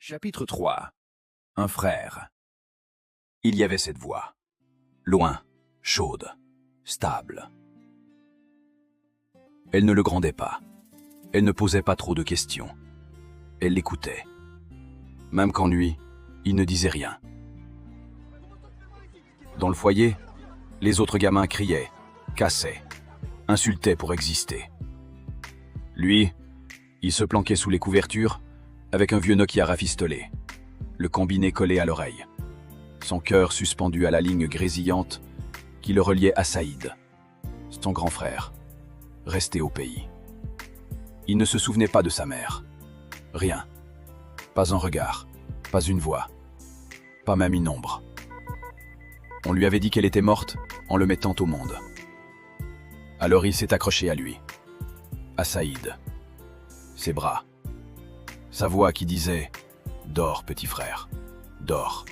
Chapitre 3. Un frère. Il y avait cette voix. Loin, chaude, stable. Elle ne le grondait pas. Elle ne posait pas trop de questions. Elle l'écoutait. Même quand lui, il ne disait rien. Dans le foyer, les autres gamins criaient, cassaient, insultaient pour exister. Lui, il se planquait sous les couvertures avec un vieux Nokia rafistolé, le combiné collé à l'oreille, son cœur suspendu à la ligne grésillante qui le reliait à Saïd, son grand frère, resté au pays. Il ne se souvenait pas de sa mère. Rien. Pas un regard, pas une voix, pas même une ombre. On lui avait dit qu'elle était morte en le mettant au monde. Alors il s'est accroché à lui, à Saïd, ses bras, sa voix qui disait « Dors, petit frère, dors ».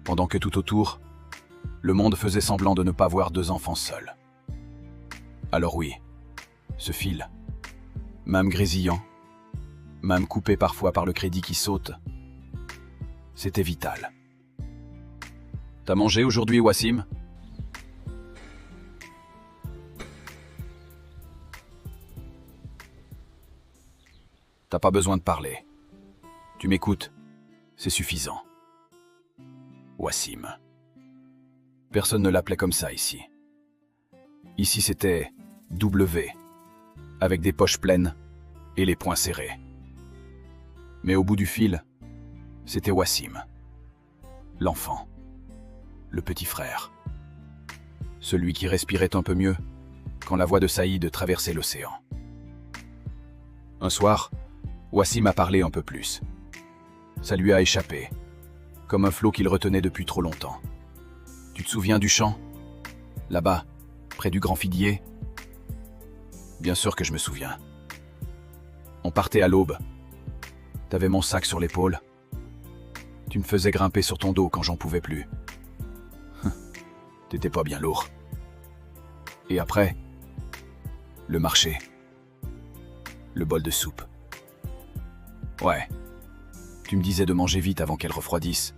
Pendant que tout autour, le monde faisait semblant de ne pas voir deux enfants seuls. Alors oui, ce fil, même grésillant, même coupé parfois par le crédit qui saute, c'était vital. « T'as mangé aujourd'hui, Wassim ?» T'as pas besoin de parler. Tu m'écoutes, c'est suffisant. Wassim. Personne ne l'appelait comme ça ici. Ici c'était W, avec des poches pleines et les poings serrés. Mais au bout du fil, c'était Wassim. L'enfant, le petit frère. Celui qui respirait un peu mieux quand la voix de Saïd traversait l'océan. Un soir, Wassim a parlé un peu plus. Ça lui a échappé, comme un flot qu'il retenait depuis trop longtemps. Tu te souviens du champ? Là-bas, près du grand figuier? Bien sûr que je me souviens. On partait à l'aube. T'avais mon sac sur l'épaule. Tu me faisais grimper sur ton dos quand j'en pouvais plus. T'étais pas bien lourd. Et après, le marché. Le bol de soupe. Ouais, tu me disais de manger vite avant qu'elle refroidisse.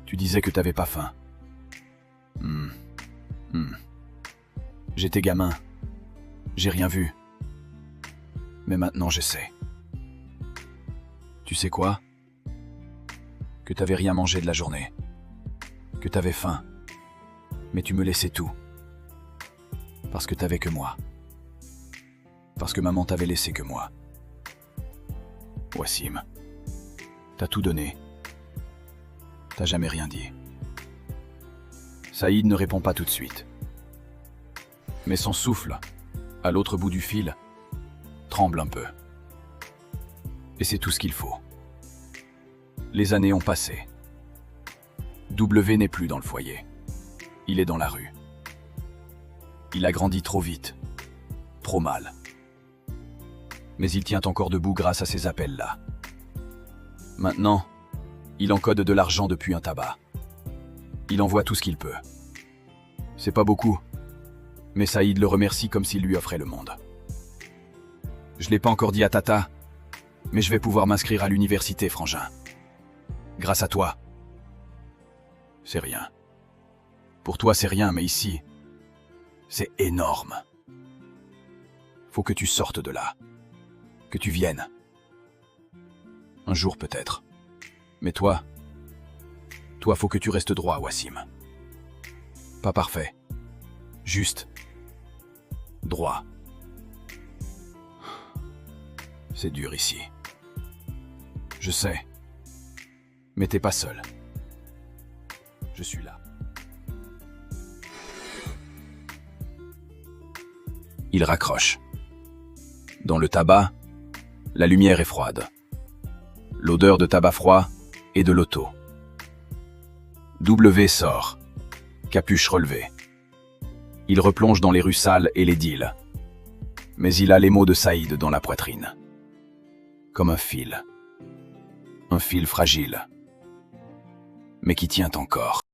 Tu disais que t'avais pas faim. J'étais gamin, j'ai rien vu. Mais maintenant je sais. Tu sais quoi? Que t'avais rien mangé de la journée. Que t'avais faim. Mais tu me laissais tout. Parce que t'avais que moi. Parce que maman t'avait laissé que moi. Wassim, t'as tout donné. T'as jamais rien dit. Saïd ne répond pas tout de suite. Mais son souffle, à l'autre bout du fil, tremble un peu. Et c'est tout ce qu'il faut. Les années ont passé. W n'est plus dans le foyer. Il est dans la rue. Il a grandi trop vite, trop mal. Mais il tient encore debout grâce à ces appels-là. Maintenant, il encode de l'argent depuis un tabac. Il envoie tout ce qu'il peut. C'est pas beaucoup, mais Saïd le remercie comme s'il lui offrait le monde. Je l'ai pas encore dit à Tata, mais je vais pouvoir m'inscrire à l'université, frangin. Grâce à toi. C'est rien. Pour toi, c'est rien, mais ici, c'est énorme. Faut que tu sortes de là. Que tu viennes. Un jour peut-être. Mais toi, faut que tu restes droit, Wassim. Pas parfait. Juste. Droit. C'est dur ici. Je sais. Mais t'es pas seul. Je suis là. Il raccroche. Dans le tabac, la lumière est froide. L'odeur de tabac froid et de l'auto. W sort, capuche relevée. Il replonge dans les rues sales et les deals. Mais il a les mots de Saïd dans la poitrine. Comme un fil. Un fil fragile. Mais qui tient encore.